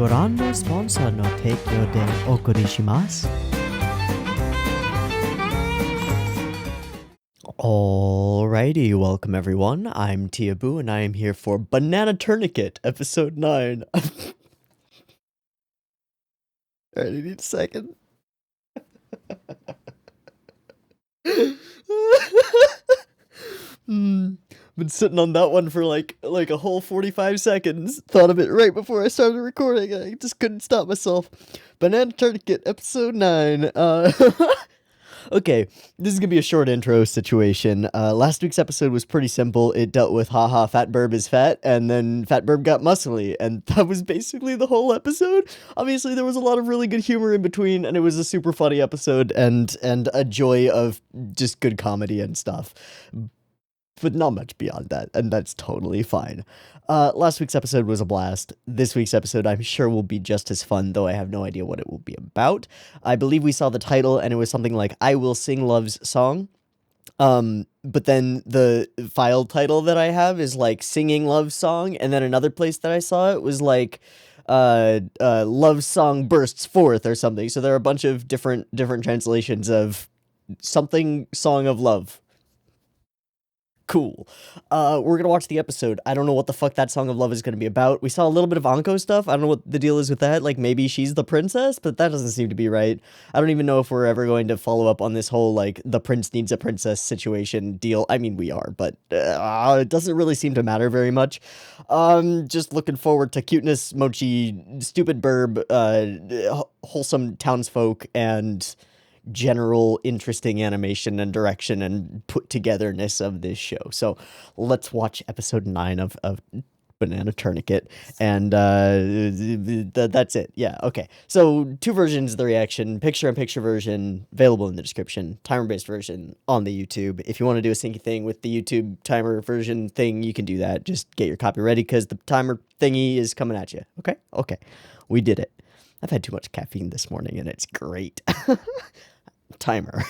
ご覧のスポンサーの提供でお送りします。Alrighty, welcome everyone. I'm Teeaboo and I am here for Banana Tourniquet, episode 9. Alright, I need a second. Been sitting on that one for like a whole 45 seconds. Thought of it right before I started recording. I just couldn't stop myself. Banana Tourniquet, episode 9. Okay, this is gonna be a short intro situation. Last week's episode was pretty simple. It dealt with haha, Fat Burb is fat, and then Fat Burb got muscly, and that was basically the whole episode. Obviously, there was a lot of really good humor in between, and it was a super funny episode, and a joy of just good comedy and stuff. But not much beyond that, and that's totally fine. Last week's episode was a blast. This week's episode, I'm sure, will be just as fun, though I have no idea what it will be about. I believe we saw the title, and it was something like, I Will Sing Love's Song. But then the file title that I have is like Singing Love Song, and then another place that I saw it was like Love Song Bursts Forth or something. So there are a bunch of different translations of something Song of Love. Cool. We're gonna watch the episode. I don't know what the fuck that Song of Love is gonna be about. We saw a little bit of Anko stuff. I don't know what the deal is with that. Like, maybe she's the princess, but that doesn't seem to be right. I don't even know if we're ever going to follow up on this whole, like, the prince needs a princess situation deal. I mean, we are, but it doesn't really seem to matter very much. Just looking forward to cuteness, mochi, stupid burb, wholesome townsfolk, and general interesting animation and direction and put togetherness of this show. So let's watch episode 9 of Banana Tourniquet, and that's it. Yeah, okay. So 2 versions of the reaction, picture-in-picture version available in the description, timer-based version on the YouTube. If you want to do a syncy thing with the YouTube timer version thing, you can do that. Just get your copy ready, because the timer thingy is coming at you. Okay, we did it. I've had too much caffeine this morning, and it's great. Timer.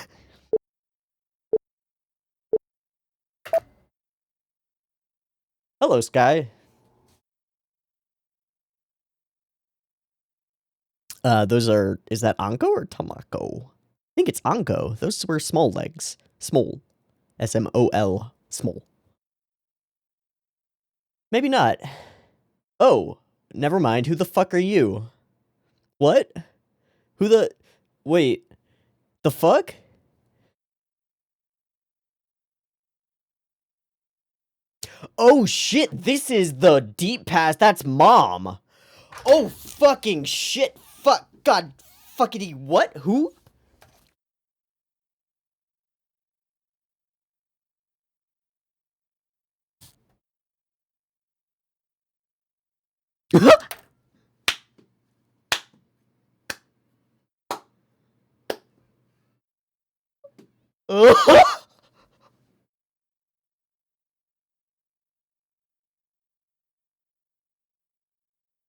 Hello, Sky. Is that Anko or Tamako? I think it's Anko. Those were small legs. Small. S-M-O-L. Small. Maybe not. Oh, never mind. Who the fuck are you? What? Wait. The fuck? Oh shit, this is the deep past. That's Mom. Oh fucking shit. Fuck. God. Fuckity. What? Who?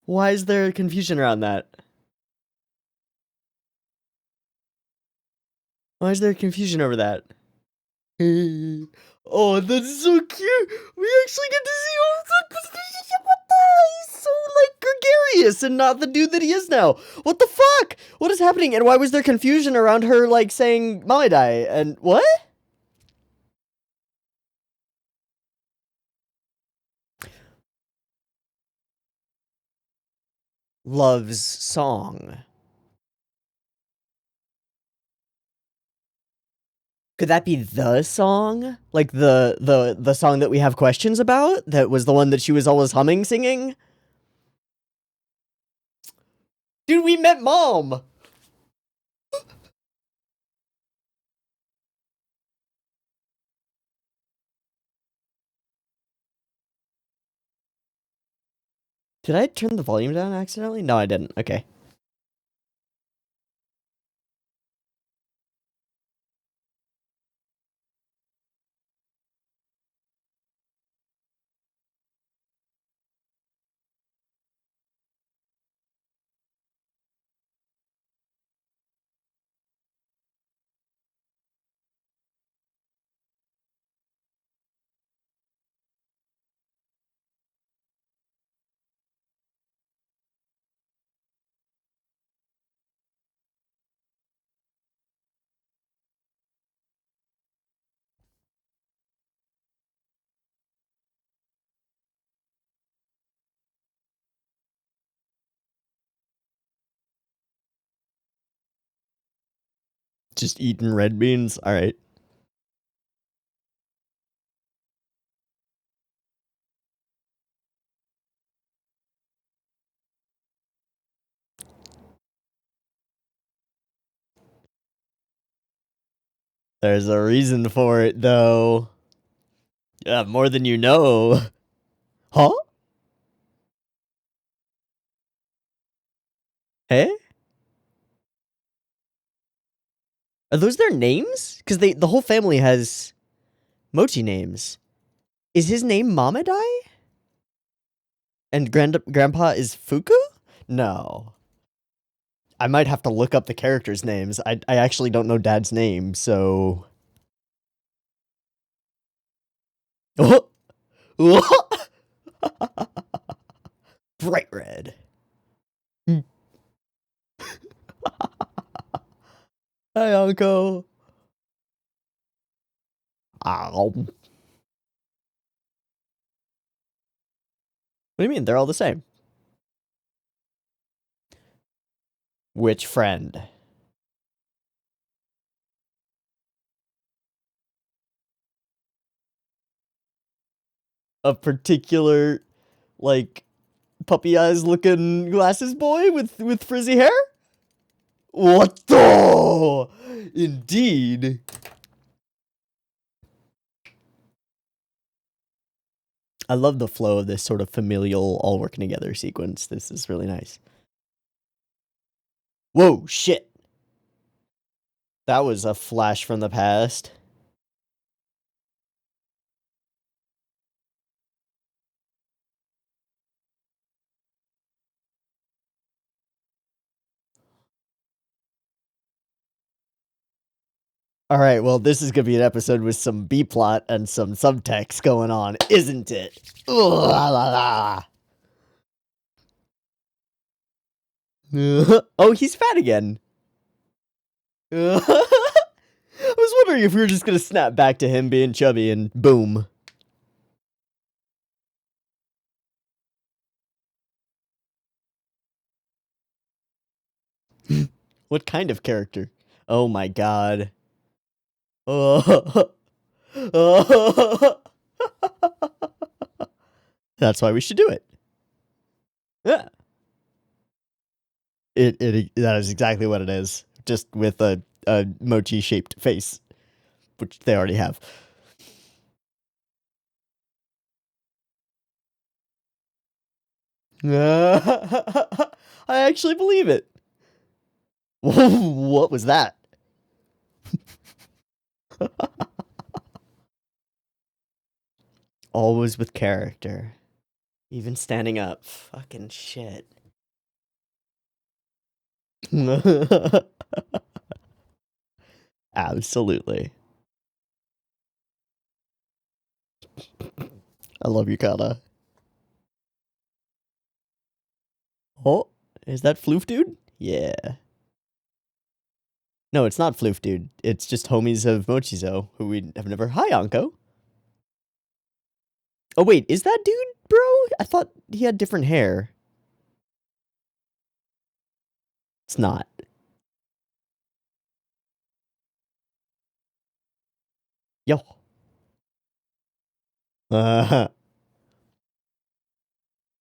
Why is there confusion around that? Why is there confusion over that? Oh, that's so cute! We actually get to see what the he's so, like, gregarious and not the dude that he is now. What the fuck? What is happening? And why was there confusion around her, like, saying Maledai? And what? Love's song. Could that be the song? Like the song that we have questions about? That was the one that she was always humming, singing? Dude, we met Mom! Did I turn the volume down accidentally? No, I didn't. Okay. Just eating red beans? Alright. There's a reason for it, though. Yeah, more than you know. Huh? Hey? Are those their names? Because the whole family has mochi names. Is his name Mamadai? And grandpa is Fuku? No. I might have to look up the characters' names. I actually don't know Dad's name, so... Oh! Oh! Bright red. Hi, Uncle. Ow. What do you mean? They're all the same. Which friend? A particular, like, puppy eyes looking glasses boy with frizzy hair? Woto! Indeed. I love the flow of this sort of familial all working together sequence. This is really nice. Whoa, shit. That was a flash from the past. All right, well, this is going to be an episode with some B-plot and some subtext going on, isn't it? Ooh, la, la, la. Oh, he's fat again. I was wondering if we were just going to snap back to him being chubby and boom. What kind of character? Oh my god. Oh. Oh. That's why we should do it. Yeah. That is exactly what it is. Just with a mochi shaped face, which they already have. I actually believe it. What was that? Always with character. Even standing up. Fucking shit. Absolutely. I love you, Kana. Oh, is that Floof Dude? Yeah. No, it's not Floof Dude. It's just homies of Mochizo, who we have never... Hi, Anko. Oh, wait, is that dude, bro? I thought he had different hair. It's not. Yo.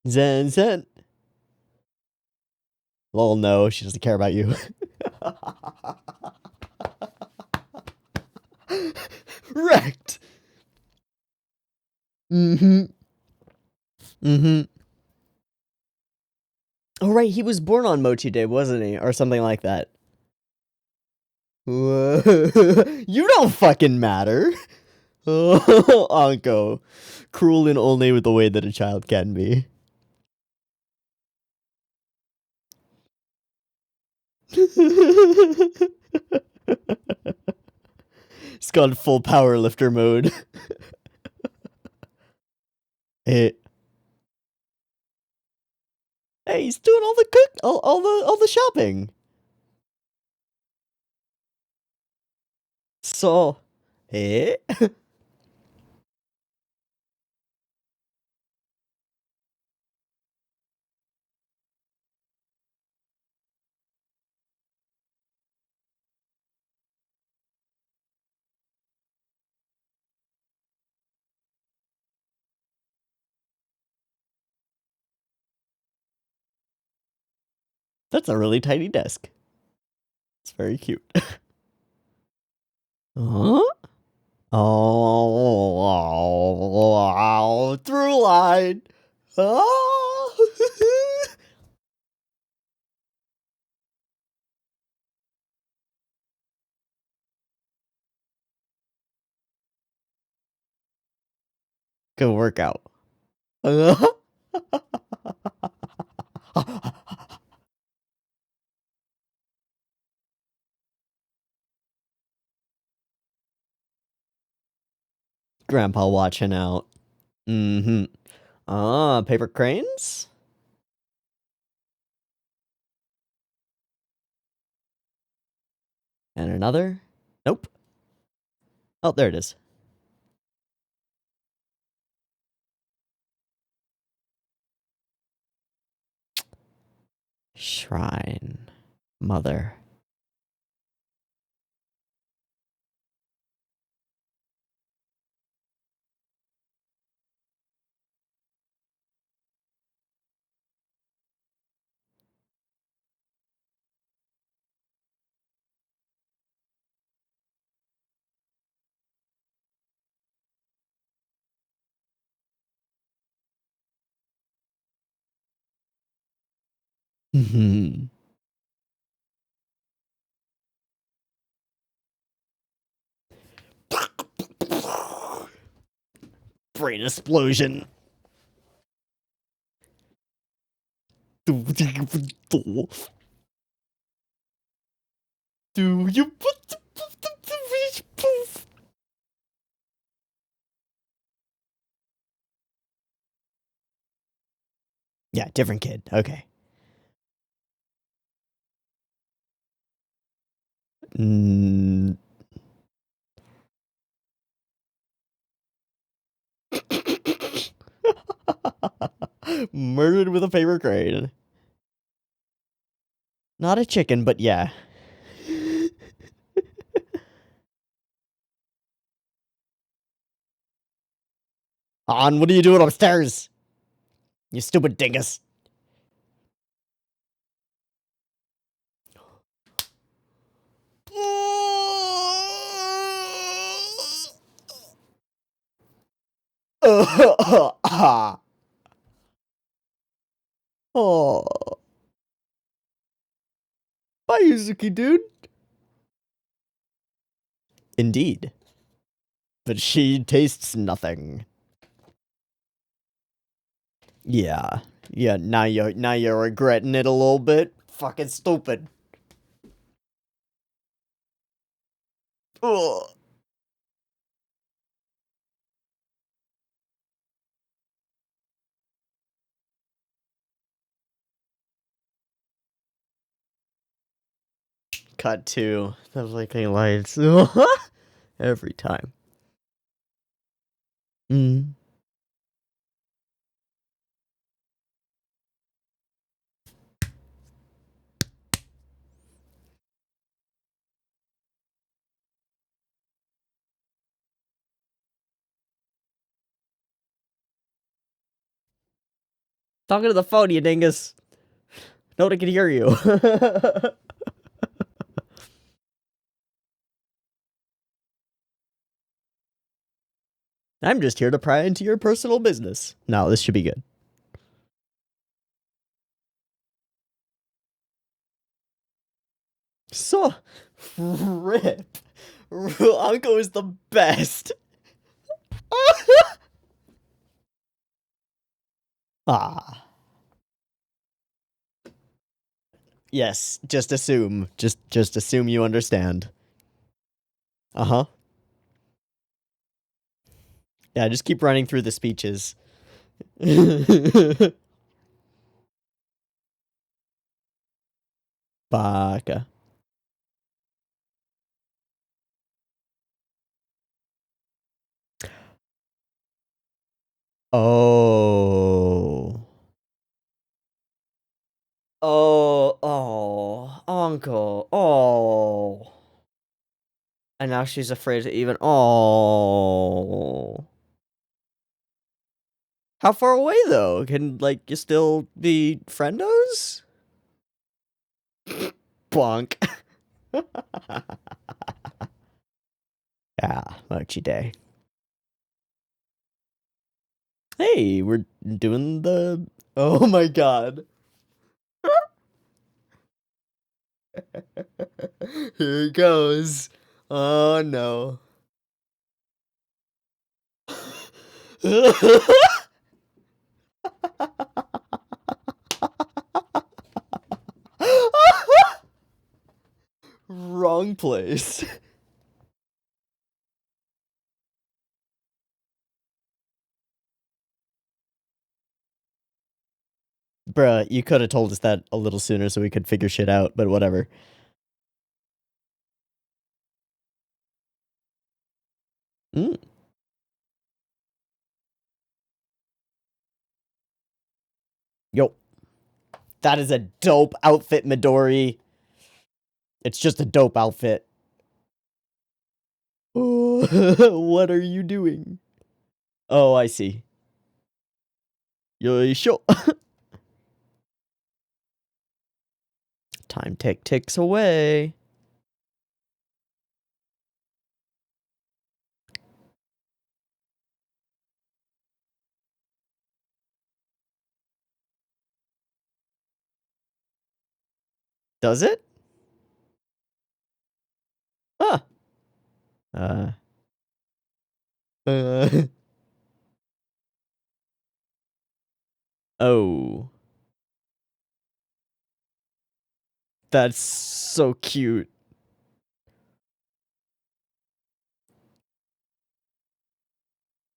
Zen Zen. Lol, no, she doesn't care about you. Wrecked. Mm-hmm. Mm-hmm. Oh, right, he was born on Mochi Day, wasn't he? Or something like that. You don't fucking matter. Oh, Anko. Cruel in only with the way that a child can be. He's gone full power lifter mode. Hey, he's doing all the all the shopping. So, hey. That's a really tiny desk. It's very cute. Huh? Oh, through line. Oh. Go work out. Grandpa watching out. Mm-hmm. Ah, paper cranes? And another? Nope. Oh, there it is. Shrine. Mother. Brain explosion. Do you put the poof? Yeah, different kid. Okay. Murdered with a paper crane. Not a chicken, but yeah. On, what are you doing upstairs? You stupid dingus. Oh. Bye, Yuzuki, dude. Indeed. But she tastes nothing. Yeah. Yeah, now you're regretting it a little bit. Fucking stupid. Ugh. Cut to the blinking lights. Every time. Mm. Talking to the phone, you dingus. Nobody can hear you. I'm just here to pry into your personal business. No, this should be good. So, rip. Uncle is the best. Ah. Yes, just assume. Just assume you understand. Uh-huh. Yeah, just keep running through the speeches. Baka. Oh. Oh, Uncle. Oh. And now she's afraid to even. Oh. How far away though? Can like you still be friendos? Bonk. Yeah, Mochi Day. Hey, we're doing the... Oh my god. Here it goes. Oh no. Wrong place. Bruh, you could have told us that a little sooner so we could figure shit out, but whatever. Mm. Yo. That is a dope outfit, Midori. It's just a dope outfit. What are you doing? Oh, I see. Yoisho. Time ticks away. Does it? Huh. Uh. Oh. That's so cute.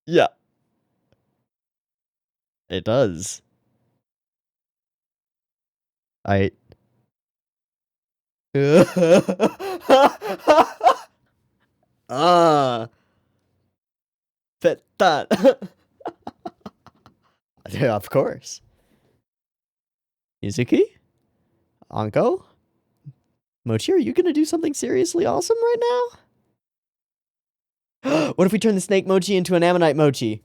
Yeah. It does. I... Ah. That. Yeah, of course. Mizuki? Anko? Mochi, are you gonna do something seriously awesome right now? What if we turn the snake Mochi into an ammonite Mochi?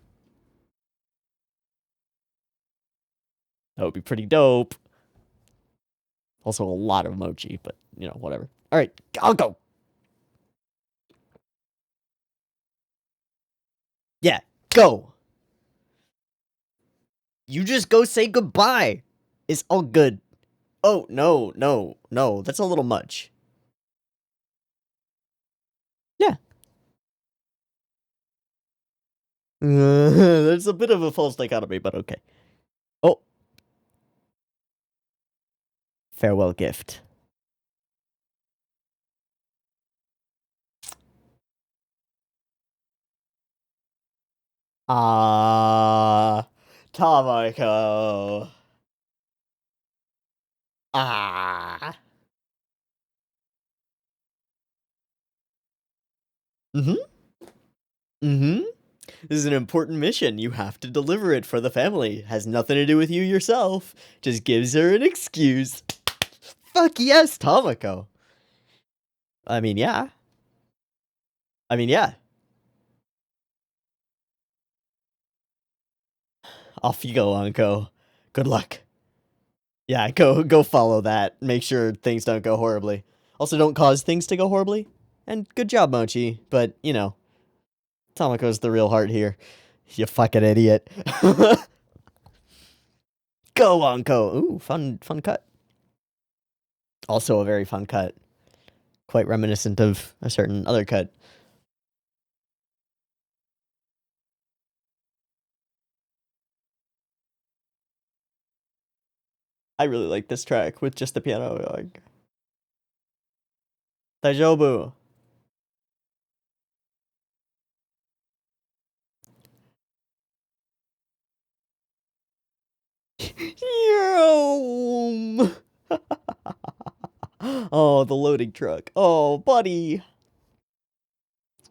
That would be pretty dope. Also a lot of Mochi, but, you know, whatever. Alright, I'll go. Yeah, go. You just go say goodbye. It's all good. Oh, no. That's a little much. Yeah. There's a bit of a false dichotomy, but okay. Oh. Farewell gift. Ah. Tamako. Ah. Mm-hmm. Mm-hmm. This is an important mission. You have to deliver it for the family. Has nothing to do with you yourself. Just gives her an excuse. Fuck yes, Tamako. I mean, yeah. Off you go, Anko. Good luck. Yeah, go follow that. Make sure things don't go horribly. Also, don't cause things to go horribly. And good job, Mochi. But, you know, Tamako's the real heart here. You fucking idiot. Go, Anko. Ooh, fun cut. Also a very fun cut. Quite reminiscent of a certain other cut. I really like this track with just the piano. Like, Daijoubu. Yum. Oh, the loading truck. Oh, buddy.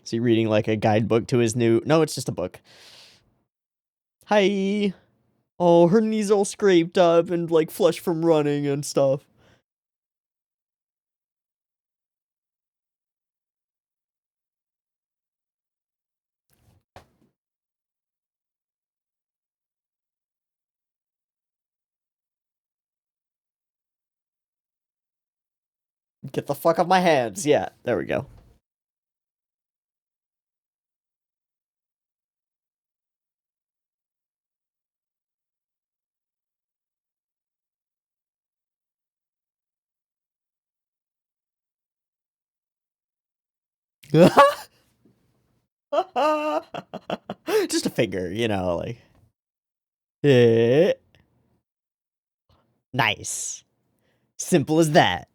Is he reading like a guidebook to his new... No, it's just a book. Hi. Oh, her knees all scraped up and like flushed from running and stuff. Get the fuck off my hands. Yeah, there we go. Just a finger, you know, like. Nice. Simple as that.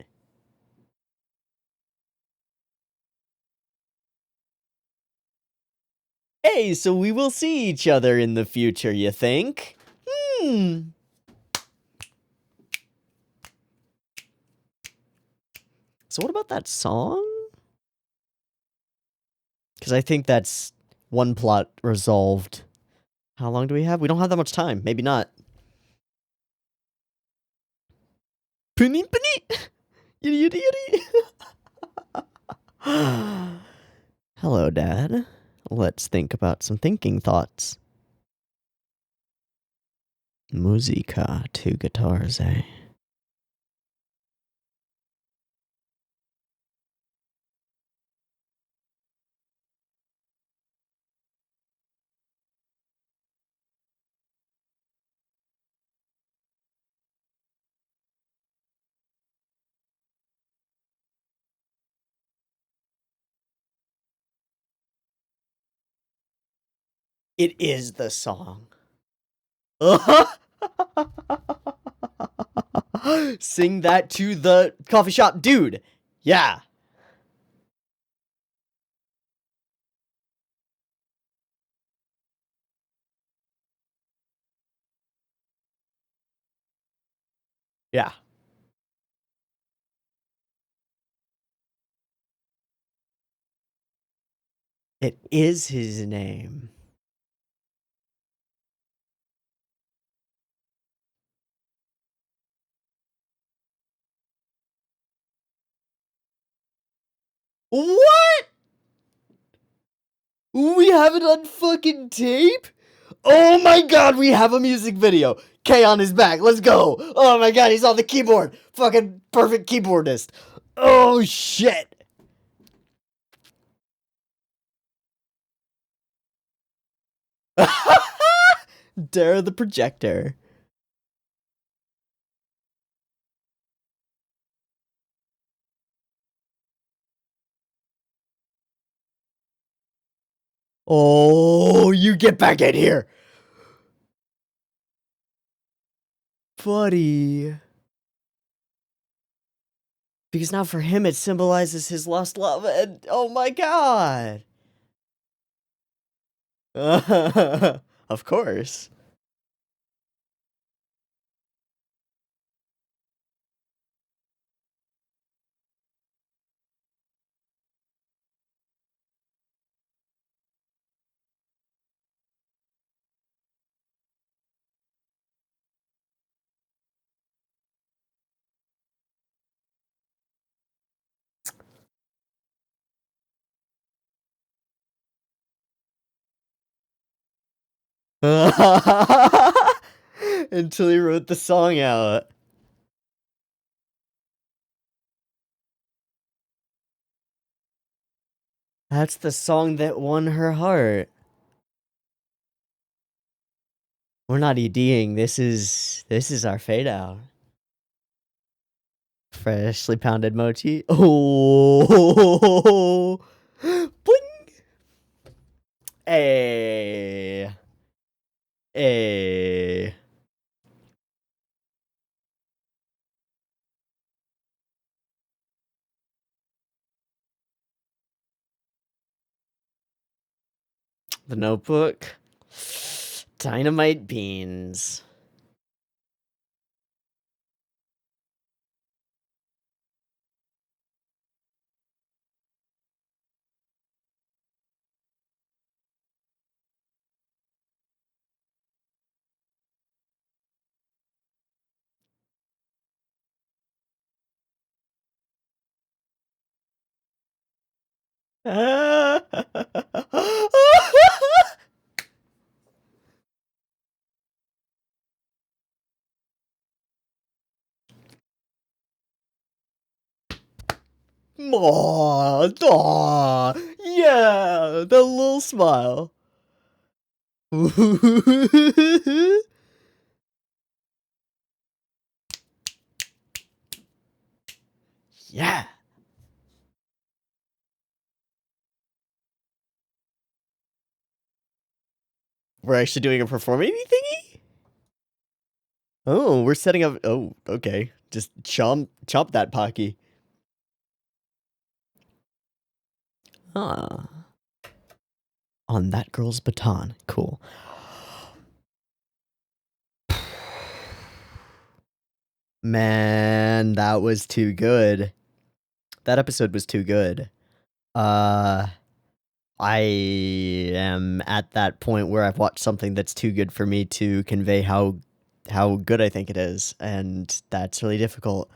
Hey, so we will see each other in the future, you think? So what about that song? Because I think that's one plot resolved. How long do we have? We don't have that much time. Maybe not. Punny punny! Yitty yitty yitty! Hello, Dad. Let's think about some thinking thoughts. Musica, 2 guitars, eh? It is the song. Sing that to the coffee shop dude. Yeah. Yeah. It is his name. What? We have it on fucking tape? Oh my god, we have a music video. K on his back. Let's go. Oh my god, he's on the keyboard. Fucking perfect keyboardist. Oh shit. Dare the projector. Oh, you get back in here. Buddy. Because now for him it symbolizes his lost love and oh my god. Of course. Until he wrote the song out. That's the song that won her heart. We're not EDing. This is our fade out. Freshly pounded mochi. Oh, bling. Hey, hey. The Notebook. Dynamite beans. Aw, aw, yeah, the little smile. Yeah. We're actually doing a performing thingy? Oh, we're setting up. Oh, okay. Just chomp that Pocky. Ah. On that girl's baton. Cool. Man, that was too good. That episode was too good. I am at that point where I've watched something that's too good for me to convey how good I think it is, and that's really difficult.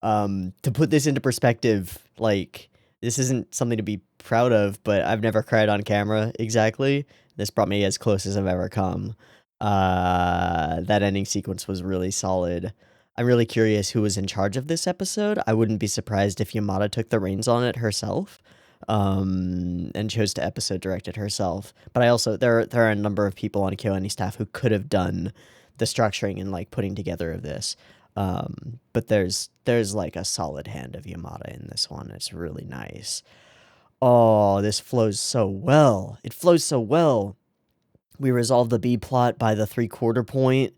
To put this into perspective, like, this isn't something to be proud of, but I've never cried on camera exactly. This brought me as close as I've ever come. That ending sequence was really solid. I'm really curious who was in charge of this episode. I wouldn't be surprised if Yamada took the reins on it herself, and chose to episode direct it herself. But I also, there are a number of people on KyoAni staff who could have done the structuring and like putting together of this. But there's like a solid hand of Yamada in this one. It's really nice. Oh, this flows so well. It flows so well. We resolve the B plot by the 3/4 point.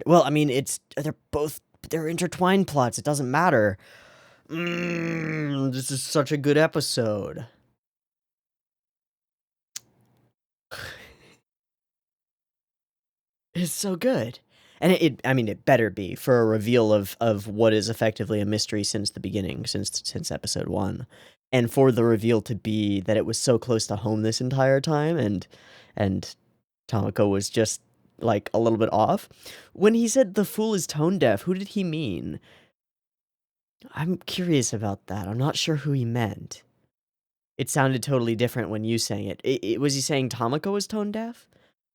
Well, I mean, they're intertwined plots. It doesn't matter. This is such a good episode. It's so good. And I mean, it better be for a reveal of what is effectively a mystery since the beginning, since episode 1. And for the reveal to be that it was so close to home this entire time, and Tamako was just, like, a little bit off. When he said the fool is tone deaf, who did he mean? I'm curious about that. I'm not sure who he meant. It sounded totally different when you sang it. Was he saying Tamako was tone deaf?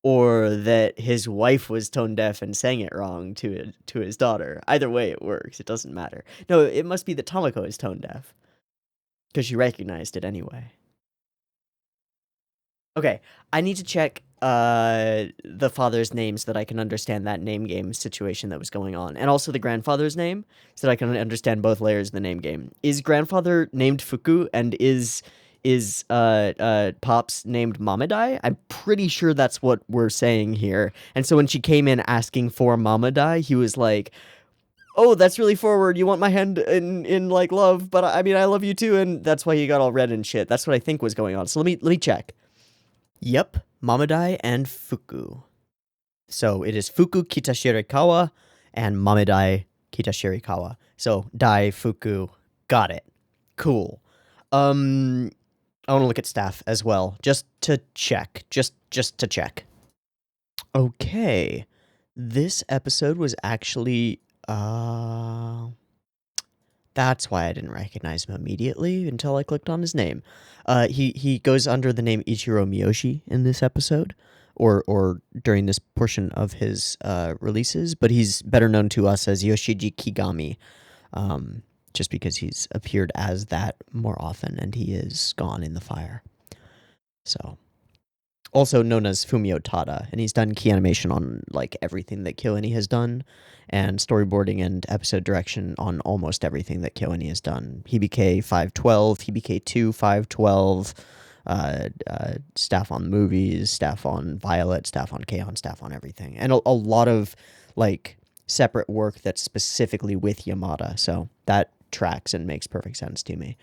Or that his wife was tone deaf and sang it wrong to his daughter? Either way, it works. It doesn't matter. No, it must be that Tamako is tone deaf. Because she recognized it anyway. Okay, I need to check the father's name so that I can understand that name game situation that was going on. And also the grandfather's name, so that I can understand both layers of the name game. Is grandfather named Fuku, and is Pops named Mamadai? I'm pretty sure that's what we're saying here. And so when she came in asking for Mamadai, he was like, oh, that's really forward. You want my hand in like love, but I mean I love you too, and that's why he got all red and shit. That's what I think was going on. So let me check. Yep, Mamadai and Fuku. So it is Fuku Kitashirikawa and Mamadai Kitashirikawa. So Dai Fuku, got it. Cool. I want to look at staff as well, just to check. Just to check. Okay. This episode was actually that's why I didn't recognize him immediately until I clicked on his name. He goes under the name Ichiro Miyoshi in this episode, or during this portion of his releases, but he's better known to us as Yoshiji Kigami, just because he's appeared as that more often, and he is gone in the fire. So, also known as Fumio Tada, and he's done key animation on like everything that KyoAni has done, and storyboarding and episode direction on almost everything that KyoAni has done. Hibike 512, Hibike 2 512, staff on movies, staff on Violet, staff on K-On, staff on everything, and a lot of like separate work that's specifically with Yamada. So that tracks and makes perfect sense to me.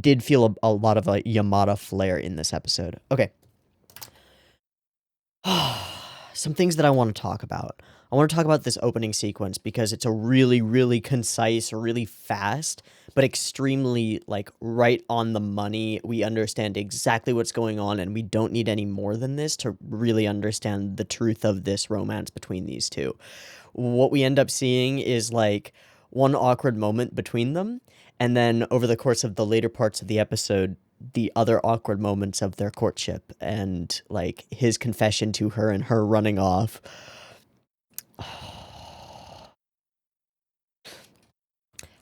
Did feel a lot of like Yamada flair in this episode. Okay. Some things that I want to talk about. I want to talk about this opening sequence because it's a really, really concise, really fast, but extremely, like, right on the money. We understand exactly what's going on, and we don't need any more than this to really understand the truth of this romance between these two. What we end up seeing is, like, one awkward moment between them, and then over the course of the later parts of the episode, the other awkward moments of their courtship, and like his confession to her and her running off.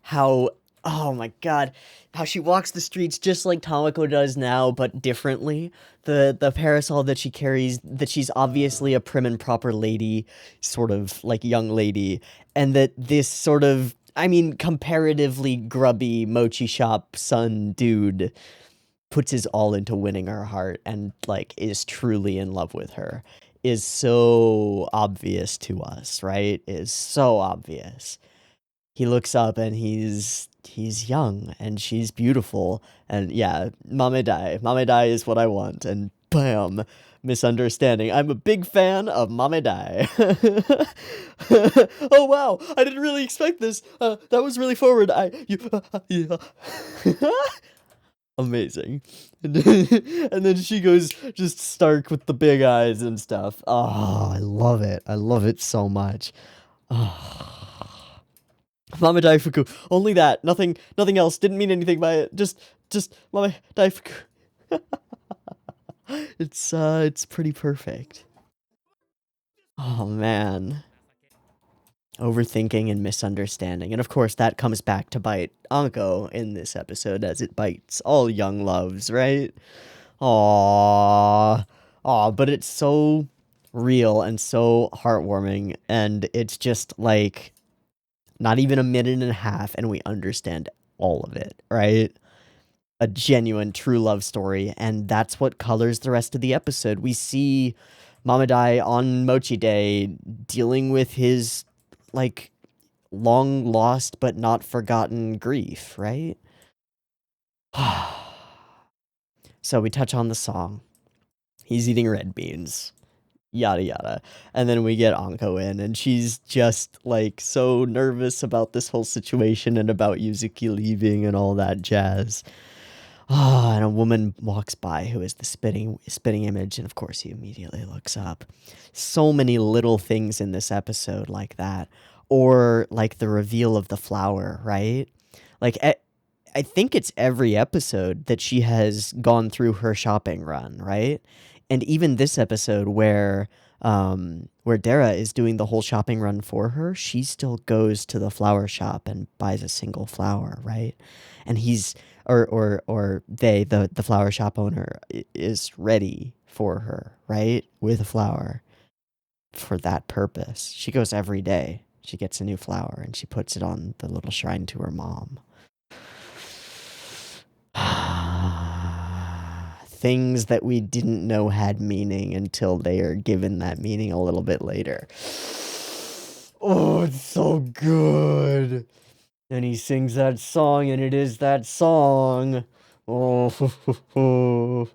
How Oh my god, how she walks the streets just like Tamako does now, but differently. The parasol that she carries, that she's obviously a prim and proper lady, sort of like young lady, and that this sort of, I mean, comparatively grubby mochi shop son dude puts his all into winning her heart and like is truly in love with her is so obvious to us, right? Is so obvious. He looks up and he's young and she's beautiful and yeah, Mamedai is what I want and bam, misunderstanding. I'm a big fan of Mamedai. Oh wow, I didn't really expect this. That was really forward. Yeah. Amazing. And then she goes just stark with the big eyes and stuff. Oh, I love it. I love it so much. Oh. Mama Daifuku. Only that. Nothing else. Didn't mean anything by it. Just Mama Daifuku. It's pretty perfect. Oh man. Overthinking and misunderstanding. And of course, that comes back to bite Anko in this episode as it bites all young loves, right? Aww. Aw, but it's so real and so heartwarming, and it's just like not even a minute and a half, and we understand all of it, right? A genuine, true love story, and that's what colors the rest of the episode. We see Mamadai on Mochi Day dealing with his like long lost but not forgotten grief, right? So we touch on the song. He's eating red beans. Yada yada. And then we get Anko in and she's just like so nervous about this whole situation and about Yuzuki leaving and all that jazz. And a woman walks by who is the spitting image, and of course he immediately looks up. So many little things in this episode like that. Or like the reveal of the flower, right? Like I think it's every episode that she has gone through her shopping run, right? And even this episode where Dara is doing the whole shopping run for her, she still goes to the flower shop and buys a single flower, right? And he's or they, the flower shop owner, is ready for her, right? With a flower for that purpose. She goes every day. She gets a new flower and she puts it on the little shrine to her mom. Things that we didn't know had meaning until they are given that meaning a little bit later. Oh, it's so good. And he sings that song, and it is that song. Oh.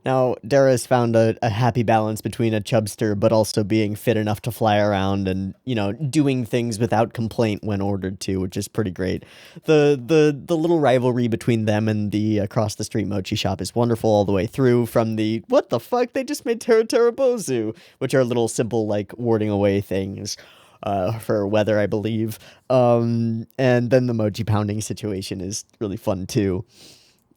Now, Dara's found a happy balance between a chubster, but also being fit enough to fly around and, you know, doing things without complaint when ordered to, which is pretty great. The little rivalry between them and the across the street mochi shop is wonderful all the way through, from the, what the fuck, they just made Terabozu, which are little simple, like, warding away things. For weather, I believe. And then the mochi pounding situation is really fun, too.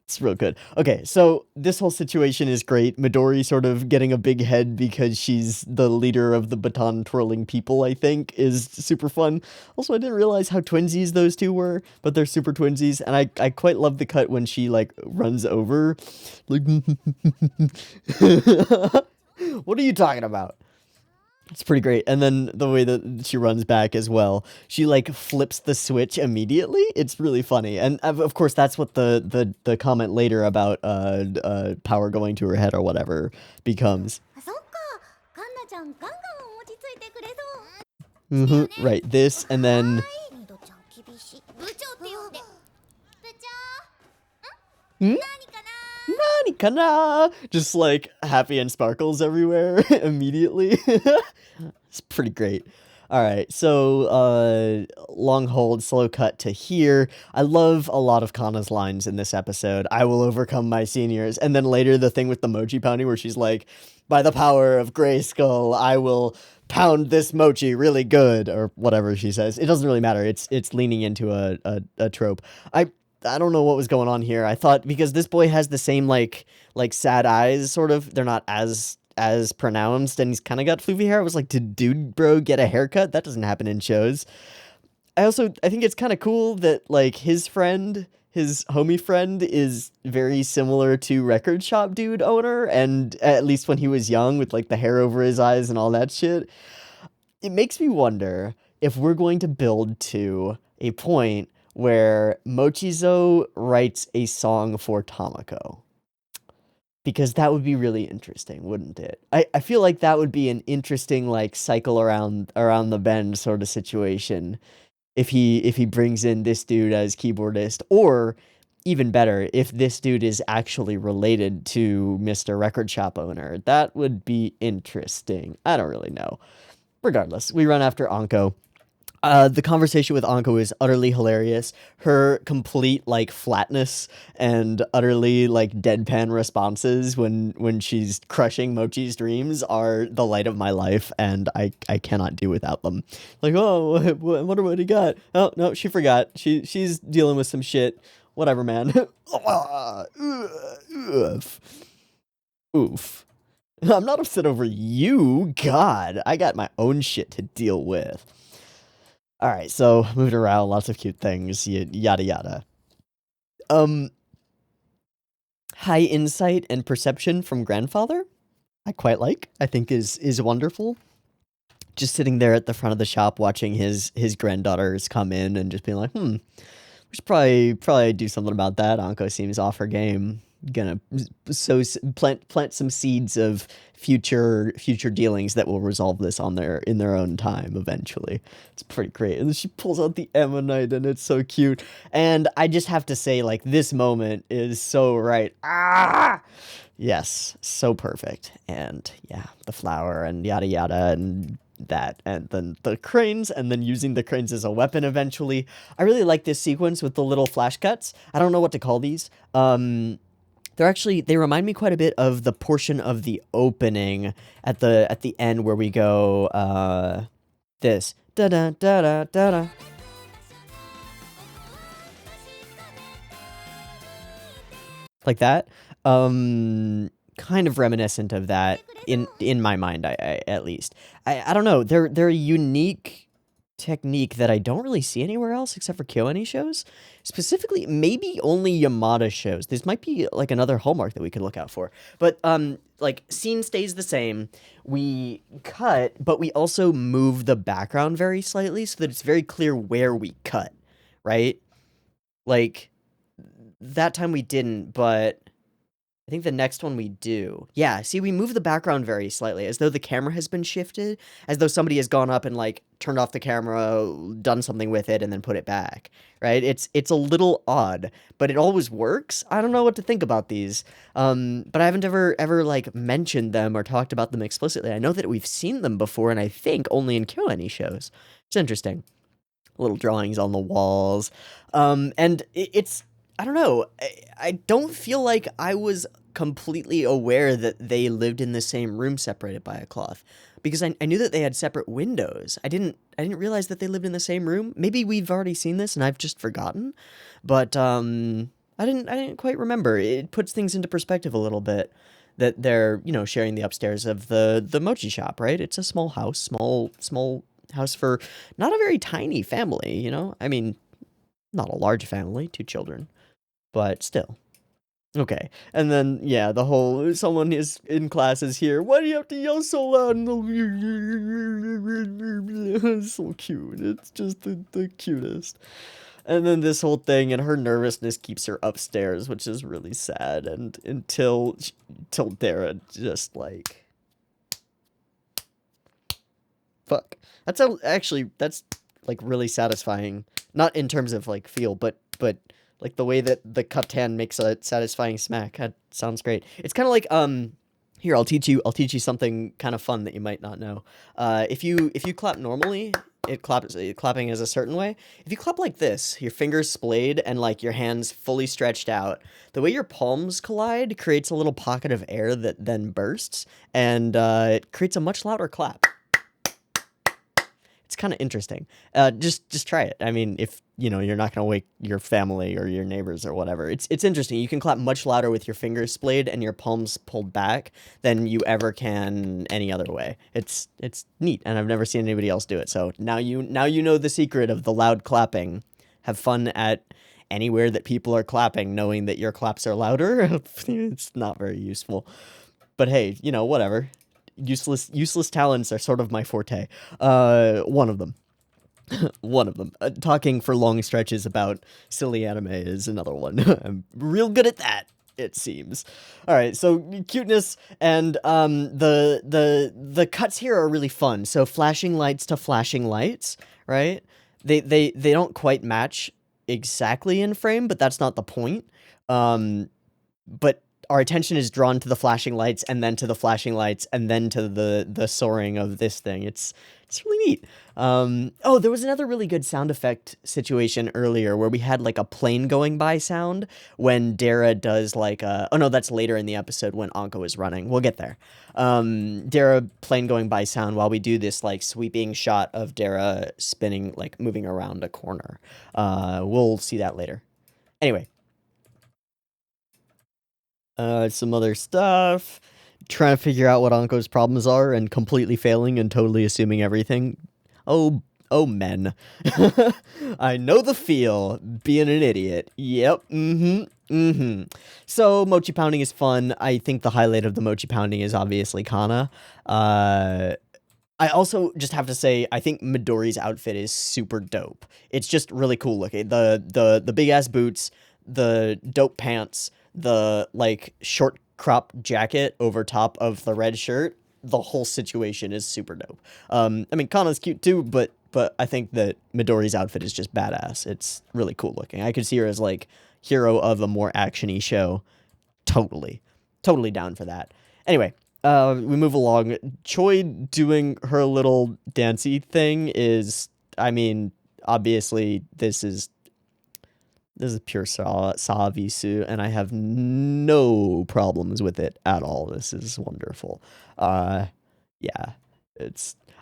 It's real good. Okay, so this whole situation is great. Midori sort of getting a big head because she's the leader of the baton twirling people, I think, is super fun. Also, I didn't realize how twinsies those two were, but they're super twinsies, and I quite love the cut when she, like, runs over. Like, what are you talking about? It's pretty great. And then the way that she runs back as well, she like flips the switch immediately. It's really funny. And of course, that's what the comment later about power going to her head or whatever becomes. Right, this and then Nani kana? Just like happy and sparkles everywhere immediately. It's pretty great. All right, so long hold, slow cut to here. I love a lot of Kana's lines in this episode. I will overcome my seniors. And then later the thing with the mochi pounding where she's like, by the power of Grayskull, I will pound this mochi really good, or whatever she says. It doesn't really matter. It's leaning into a trope. I don't know what was going on here. I thought because this boy has the same like sad eyes, sort of. They're not as pronounced, and he's kind of got floofy hair. I was like, did dude bro get a haircut? That doesn't happen in shows. I think it's kind of cool that like his homie friend is very similar to Record Shop Dude owner, and at least when he was young with like the hair over his eyes and all that shit. It makes me wonder if we're going to build to a point where Mochizo writes a song for Tamako. Because that would be really interesting, wouldn't it? I feel like that would be an interesting like cycle around the bend sort of situation if he brings in this dude as keyboardist, or even better, if this dude is actually related to Mr. Record Shop owner. That would be interesting. I don't really know. Regardless, we run after Anko. The conversation with Anko is utterly hilarious. Her complete like flatness and utterly like deadpan responses when she's crushing Mochi's dreams are the light of my life, and I cannot do without them. Like, oh, I wonder what he got. Oh no, she forgot. She's dealing with some shit. Whatever, man. Oof. Oof. I'm not upset over you. God, I got my own shit to deal with. All right, so moving around, lots of cute things, yada yada. High insight and perception from grandfather, I quite like. I think is wonderful. Just sitting there at the front of the shop watching his granddaughters come in and just being like, we should probably do something about that. Anko seems off her game. Gonna plant some seeds of future dealings that will resolve this in their own time eventually. It's pretty great. And then she pulls out the ammonite and it's so cute. And I just have to say, like, this moment is so right. Ah! Yes, so perfect. And yeah, the flower and yada yada and that, and then the cranes, and then using the cranes as a weapon eventually. I really like this sequence with the little flash cuts. I don't know what to call these. They remind me quite a bit of the portion of the opening at the end where we go this da da da da da da, like that. Kind of reminiscent of that in my mind, I at least. I don't know. They're a unique technique that I don't really see anywhere else except for KyoAni shows. Specifically, maybe only Yamada shows. This might be like another hallmark that we could look out for. But like, scene stays the same. We cut, but we also move the background very slightly so that it's very clear where we cut, right? Like, that time we didn't, but I think the next one we do. Yeah, see, we move the background very slightly, as though the camera has been shifted, as though somebody has gone up and, like, turned off the camera, done something with it, and then put it back, right? It's a little odd, but it always works. I don't know what to think about these, but I haven't ever, like, mentioned them or talked about them explicitly. I know that we've seen them before, and I think only in KyoAni shows. It's interesting. Little drawings on the walls, and it's... I don't know. I don't feel like I was completely aware that they lived in the same room separated by a cloth, because I knew that they had separate windows. I didn't realize that they lived in the same room. Maybe we've already seen this and I've just forgotten, but I didn't quite remember. It puts things into perspective a little bit that they're, you know, sharing the upstairs of the mochi shop, right? It's a small house, small house for not a very tiny family, you know? I mean, not a large family, 2 children. But still. Okay. And then, yeah, the whole, someone is in classes here. Why do you have to yell so loud? It's so cute. It's just the cutest. And then this whole thing, and her nervousness keeps her upstairs, which is really sad. And until Dara just, like... Fuck. That's like, really satisfying. Not in terms of, like, feel, but... like, the way that the cupped hand makes a satisfying smack. That sounds great. It's kind of like, here, I'll teach you something kind of fun that you might not know. If you clap normally, clapping is a certain way. If you clap like this, your fingers splayed and, like, your hands fully stretched out, the way your palms collide creates a little pocket of air that then bursts, and it creates a much louder clap. kind of interesting. Just try it. I mean, if you're not gonna wake your family or your neighbors or whatever, it's interesting. You can clap much louder with your fingers splayed and your palms pulled back than you ever can any other way. It's neat, and I've never seen anybody else do it. So now you know the secret of the loud clapping. Have fun at anywhere that people are clapping, knowing that your claps are louder. It's not very useful. But hey, whatever. Useless talents are sort of my forte. One of them. One of them. Talking for long stretches about silly anime is another one. I'm real good at that, it seems. All right, so cuteness and the cuts here are really fun. So flashing lights to flashing lights, right? They don't quite match exactly in frame, but that's not the point. But our attention is drawn to the flashing lights, and then to the flashing lights, and then to the soaring of this thing. It's really neat. Oh, there was another really good sound effect situation earlier where we had like a plane going by sound when Dara does like a... Oh no, that's later in the episode when Anko is running. We'll get there. Dara plane going by sound while we do this like sweeping shot of Dara spinning, like moving around a corner. We'll see that later. Anyway. Some other stuff. Trying to figure out what Anko's problems are and completely failing and totally assuming everything. Oh, men. I know the feel. Being an idiot. Yep. So, mochi pounding is fun. I think the highlight of the mochi pounding is obviously Kana. I also just have to say, I think Midori's outfit is super dope. It's just really cool looking. The big ass boots, the dope pants, the like short crop jacket over top of the red shirt. The whole situation is super dope. I mean, Kana's cute too, but I think that Midori's outfit is just badass. It's really cool looking. I could see her as like hero of a more action-y show. Totally down for that. Anyway, we move along. Choi doing her little dancey thing is, I mean, obviously this is pure Savisu, and I have no problems with it at all. This is wonderful. Yeah,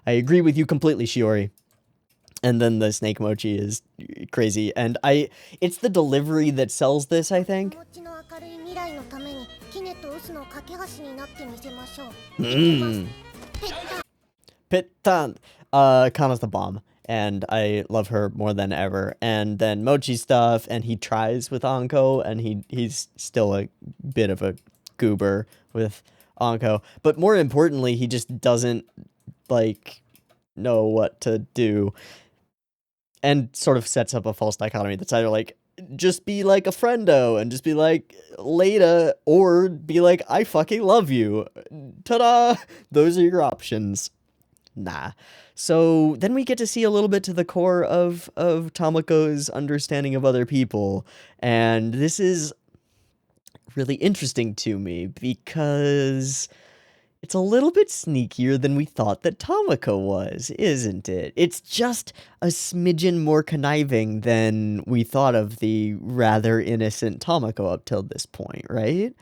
I agree with you completely, Shiori. And then the snake mochi is crazy, and it's the delivery that sells this, I think. Pittan. Kana's the bomb. And I love her more than ever. And then Mochi stuff, and he tries with Anko, and he's still a bit of a goober with Anko. But more importantly, he just doesn't, like, know what to do. And sort of sets up a false dichotomy that's either, like, just be like a friendo, and just be like, later, or be like, I fucking love you. Ta-da! Those are your options. Nah. So then we get to see a little bit to the core of Tamako's understanding of other people. And this is really interesting to me because it's a little bit sneakier than we thought that Tamako was, isn't it? It's just a smidgen more conniving than we thought of the rather innocent Tamako up till this point, right?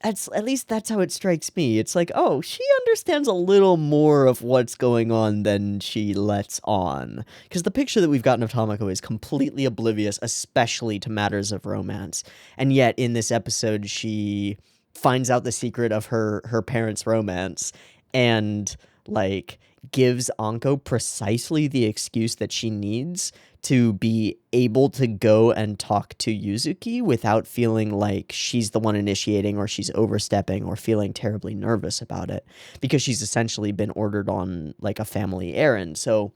At least that's how it strikes me. It's like, oh, she understands a little more of what's going on than she lets on. Because the picture that we've gotten of Tamako is completely oblivious, especially to matters of romance. And yet, in this episode, she finds out the secret of her parents' romance and, like, gives Anko precisely the excuse that she needs to be able to go and talk to Yuzuki without feeling like she's the one initiating or she's overstepping or feeling terribly nervous about it, because she's essentially been ordered on like a family errand. So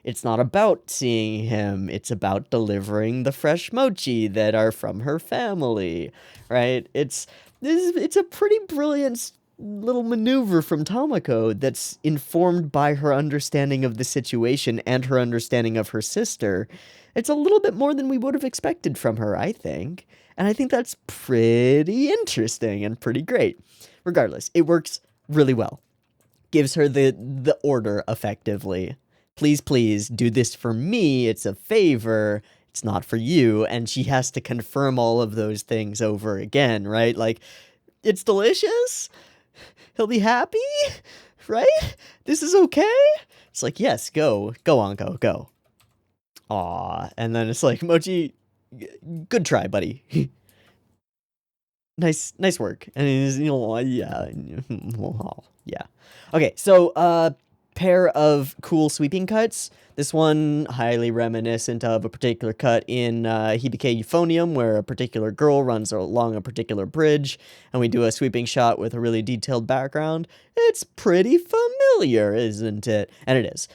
it's not about seeing him, it's about delivering the fresh mochi that are from her family, right? It's a pretty brilliant little maneuver from Tamako that's informed by her understanding of the situation and her understanding of her sister. It's a little bit more than we would have expected from her, I think. And I think that's pretty interesting and pretty great. Regardless, it works really well. Gives her the order effectively. Please, do this for me. It's a favor. It's not for you. And she has to confirm all of those things over again, right? Like, it's delicious. He'll be happy? right? This is okay? It's like, yes, go. Go, Anko, go. Aw. And then it's like, Mochi, good try, buddy. Nice work. And he's, yeah. Yeah. Okay, so, pair of cool sweeping cuts. This one, highly reminiscent of a particular cut in Hibike Euphonium, where a particular girl runs along a particular bridge, and we do a sweeping shot with a really detailed background. It's pretty familiar, isn't it? And it is.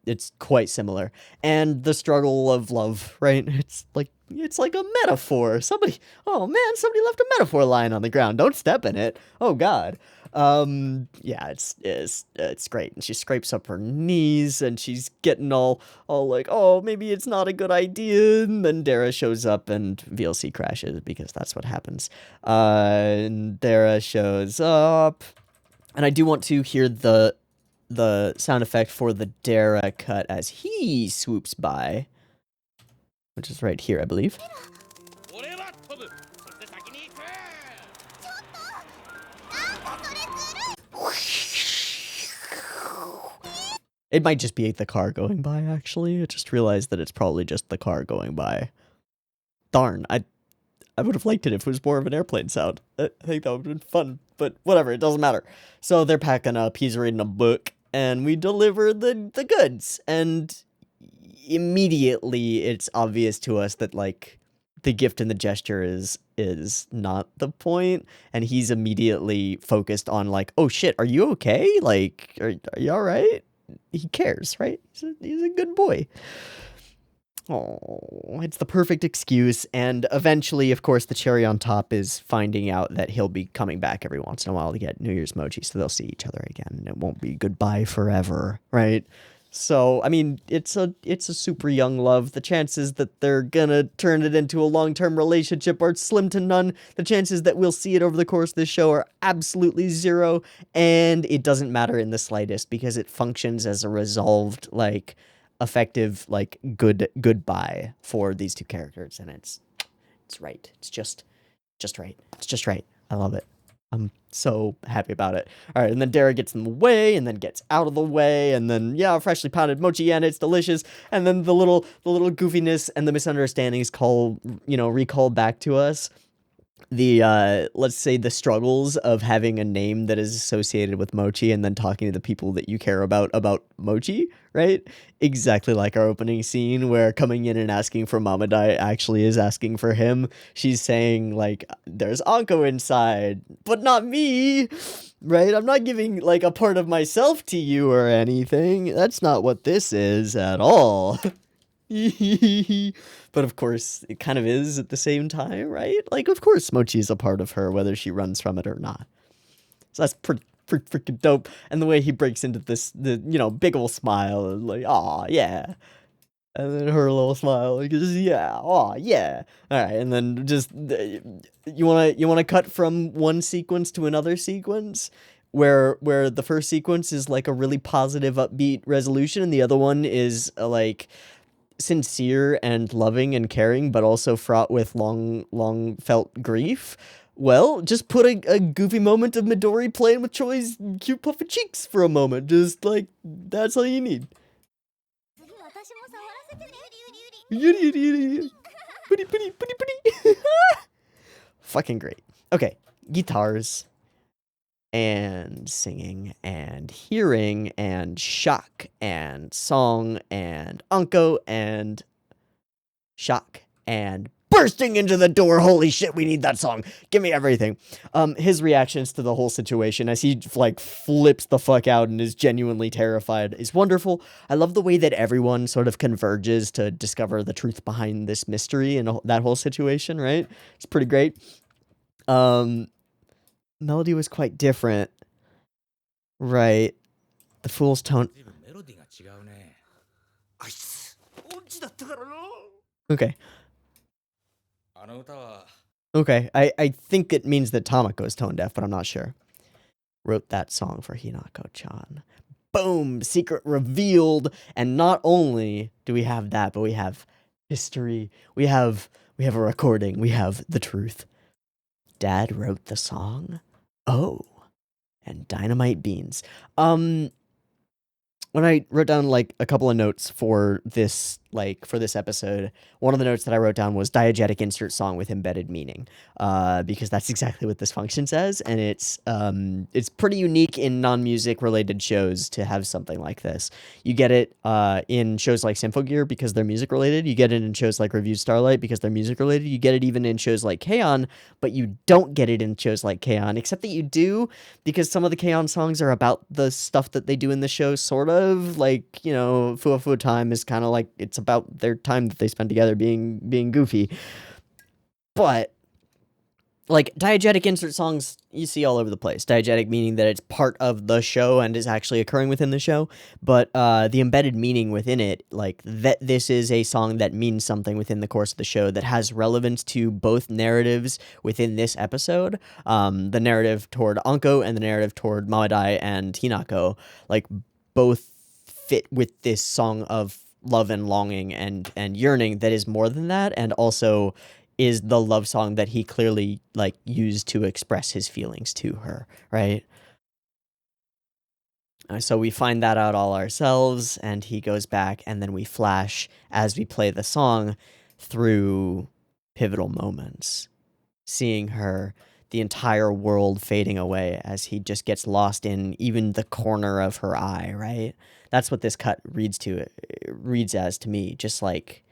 It's quite similar. And the struggle of love, right? It's like a metaphor. Somebody left a metaphor lying on the ground. Don't step in it. Oh God. Yeah, it's great. And she scrapes up her knees and she's getting all like, oh, maybe it's not a good idea. And then Dara shows up and VLC crashes because that's what happens. And Dara shows up. And I do want to hear the sound effect for the Dara cut as he swoops by, which is right here, I believe. It might just be the car going by, actually. I just realized that it's probably just the car going by. Darn, I would have liked it if it was more of an airplane sound. I think that would have been fun, but whatever, it doesn't matter. So they're packing up, he's reading a book, and we deliver the goods. And immediately it's obvious to us that, like, the gift and the gesture is not the point, and he's immediately focused on, like, oh shit, are you okay? Like, are you alright? He cares, right? He's a good boy. Oh, it's the perfect excuse, and eventually, of course, the cherry on top is finding out that he'll be coming back every once in a while to get New Year's mochi, so they'll see each other again, and it won't be goodbye forever, right? So, I mean, it's a super young love. The chances that they're gonna turn it into a long-term relationship are slim to none. The chances that we'll see it over the course of this show are absolutely zero, and it doesn't matter in the slightest because it functions as a resolved, like, effective, like, goodbye for these two characters, and it's right. It's just right. It's just right. I love it. I'm so happy about it. All right, and then Dara gets in the way, and then gets out of the way, and then, yeah, freshly pounded mochi, and it's delicious. And then the little goofiness and the misunderstandings recall back to us. The, let's say the struggles of having a name that is associated with mochi and then talking to the people that you care about mochi, right? Exactly like our opening scene where coming in and asking for Mamadai actually is asking for him. She's saying, like, there's Anko inside, but not me, right? I'm not giving, like, a part of myself to you or anything. That's not what this is at all. But of course, it kind of is at the same time, right? Like, of course, Mochi is a part of her, whether she runs from it or not. So that's pretty freaking dope. And the way he breaks into big ol' smile, like, aw, yeah. And then her little smile, like, yeah, aw, yeah. All right, and then just, you wanna cut from one sequence to another sequence? Where the first sequence is, like, a really positive, upbeat resolution, and the other one is, like, sincere and loving and caring, but also fraught with long felt grief. Well, just put a goofy moment of Midori playing with Choi's cute puffy cheeks for a moment. Just, like, that's all you need. Fucking great. Okay, guitars and singing and hearing and shock and song and Anko and shock and bursting into the door. Holy shit, we need that song. Give me everything. His reactions to the whole situation as he, like, flips the fuck out and is genuinely terrified is wonderful. I love the way that everyone sort of converges to discover the truth behind this mystery and that whole situation, right? It's pretty great. Melody was quite different. Right. The fool's tone. Okay. Okay. I think it means that Tamako is tone deaf, but I'm not sure. Wrote that song for Hinako-chan. Boom! Secret revealed. And not only do we have that, but we have history. We have a recording. We have the truth. Dad wrote the song? Oh. and dynamite beans. When I wrote down like a couple of notes for this episode, one of the notes that I wrote down was diegetic insert song with embedded meaning, because that's exactly what this function says, and it's pretty unique in non-music related shows to have something like this. You get it in shows like Symphogear because they're music related. You get it in shows like Review Starlight because they're music related. You get it even in shows like K-On!, but you don't get it in shows like K-On!, except that you do, because some of the K-On! Songs are about the stuff that they do in the show, sort of. Like, you know, Fua Fua Time is kind of like, it's about their time that they spend together being goofy. But, like, diegetic insert songs you see all over the place. Diegetic meaning that it's part of the show and is actually occurring within the show. But the embedded meaning within it, like, that this is a song that means something within the course of the show that has relevance to both narratives within this episode. The narrative toward Anko and the narrative toward Mawadai and Hinako, like, both fit with this song of love and longing and yearning that is more than that, and also is the love song that he clearly like used to express his feelings to her, right? So we find that out all ourselves, and he goes back, and then we flash as we play the song through pivotal moments, seeing her, the entire world fading away as he just gets lost in even the corner of her eye, right? That's what this cut reads as to me, just like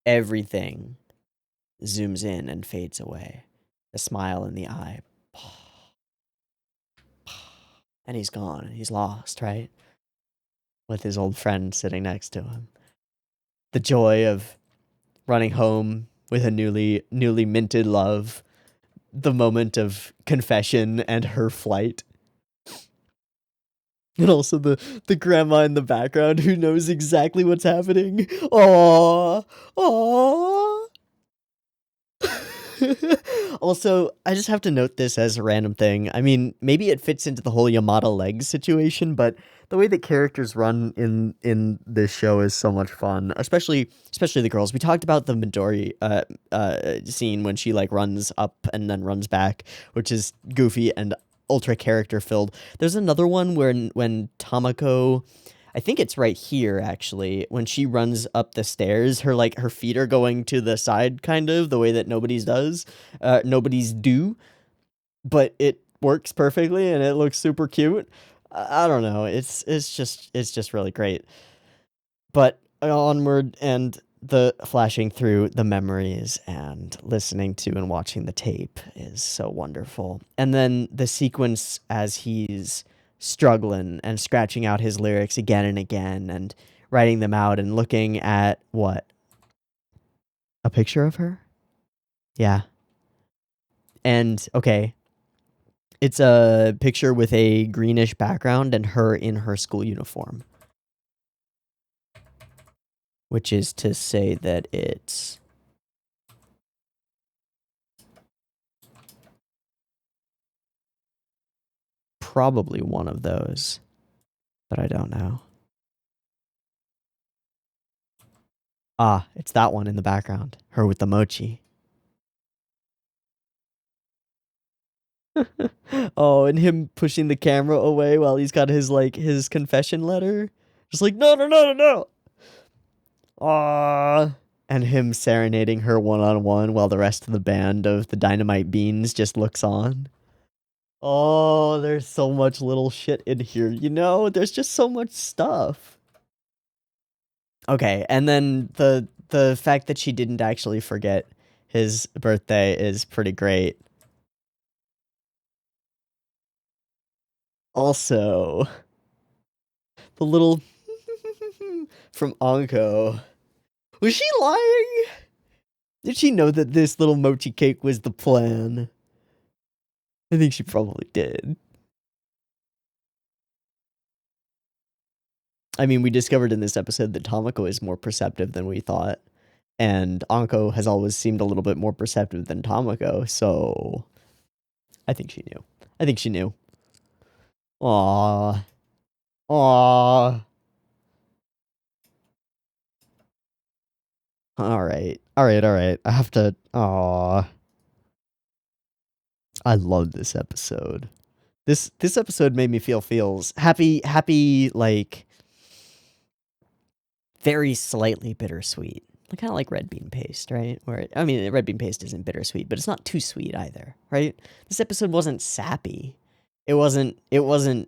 everything zooms in and fades away. The smile in the eye. And he's gone. He's lost, right? With his old friend sitting next to him. The joy of running home with a newly minted love. The moment of confession and her flight. And also the grandma in the background who knows exactly what's happening. Aww. Aww. Also, I just have to note this as a random thing. I mean, maybe it fits into the whole Yamada legs situation, but the way that characters run in this show is so much fun, especially the girls. We talked about the Midori scene when she like runs up and then runs back, which is goofy and ultra character filled. There's another one where when Tamako, I think it's right here actually, when she runs up the stairs, her feet are going to the side, kind of the way that nobody's do, but it works perfectly and it looks super cute. I don't know, it's just really great. But onward, and the flashing through the memories and listening to and watching the tape is so wonderful. And then the sequence as he's struggling and scratching out his lyrics again and again and writing them out and looking at what? A picture of her? Yeah. And okay, it's a picture with a greenish background and her in her school uniform. Which is to say that it's probably one of those, but I don't know. Ah, it's that one in the background. Her with the mochi. Oh, and him pushing the camera away while he's got his confession letter. Just like, no, no, no, no, no. Ah. And him serenading her one-on-one while the rest of the band of the Dynamite Beans just looks on. Oh, there's so much little shit in here, you know? There's just so much stuff. Okay, and then the fact that she didn't actually forget his birthday is pretty great. Also, the little from Anko. Was she lying? Did she know that this little mochi cake was the plan? I think she probably did. I mean, we discovered in this episode that Tamako is more perceptive than we thought. And Anko has always seemed a little bit more perceptive than Tamako, so I think she knew. I think she knew. Aww. Aww. Alright. Alright. I have to... Aww. I love this episode. This episode made me feel feels happy, like very slightly bittersweet. Kind of like red bean paste, right? Where I mean, red bean paste isn't bittersweet, but it's not too sweet either, right? This episode wasn't sappy. It wasn't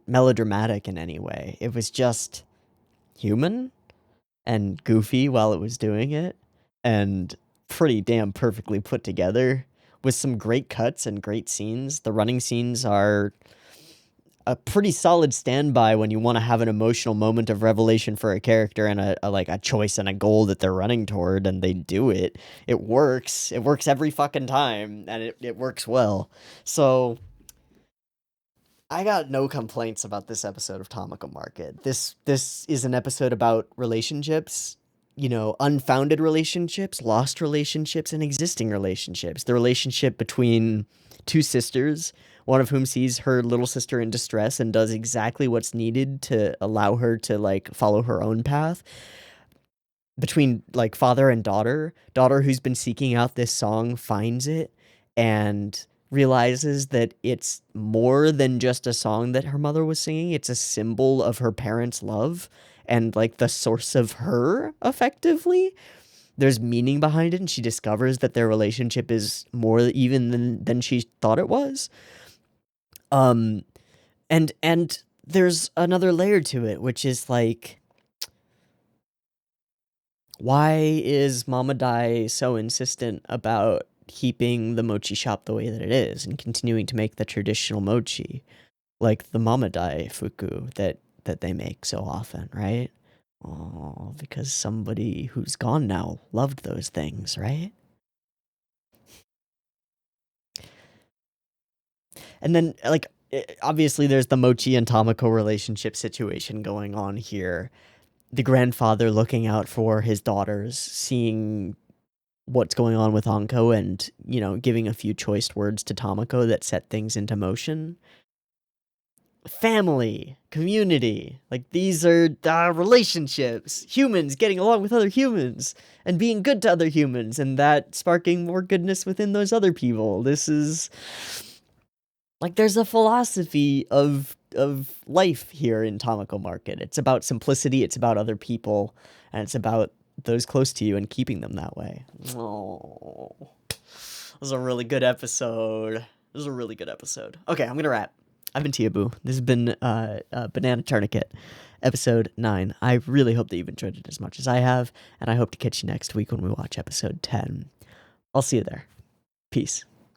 melodramatic in any way. It was just human and goofy while it was doing it, and pretty damn perfectly put together with some great cuts and great scenes. The running scenes are a pretty solid standby when you want to have an emotional moment of revelation for a character and a choice and a goal that they're running toward, and they do it. It works. It works every fucking time, and it works well. So I got no complaints about this episode of Tamako Market. This is an episode about relationships, unfounded relationships, lost relationships, and existing relationships. The relationship between two sisters, one of whom sees her little sister in distress and does exactly what's needed to allow her to follow her own path. Between father and daughter who's been seeking out this song finds it and realizes that it's more than just a song that her mother was singing. It's a symbol of her parents' love and the source of her, effectively. There's meaning behind it, and she discovers that their relationship is more even than she thought it was. And there's another layer to it, which is why is Mama Dai so insistent about keeping the mochi shop the way that it is and continuing to make the traditional mochi, like the Mama Dai fuku that they make so often, right? Oh, because somebody who's gone now loved those things, right? And then, obviously there's the Mochi and Tamako relationship situation going on here. The grandfather looking out for his daughters, seeing what's going on with Anko and, giving a few choice words to Tamako that set things into motion. Family, community, these are relationships, humans getting along with other humans and being good to other humans, and that sparking more goodness within those other people. This is there's a philosophy of life here in Tamako Market. It's about simplicity, it's about other people, and it's about those close to you and keeping them that way. Oh, this was a really good episode. Okay, I'm gonna wrap. I've been Teeaboo. This has been Banana Tourniquet, episode 9. I really hope that you've enjoyed it as much as I have, and I hope to catch you next week when we watch episode 10. I'll see you there. Peace.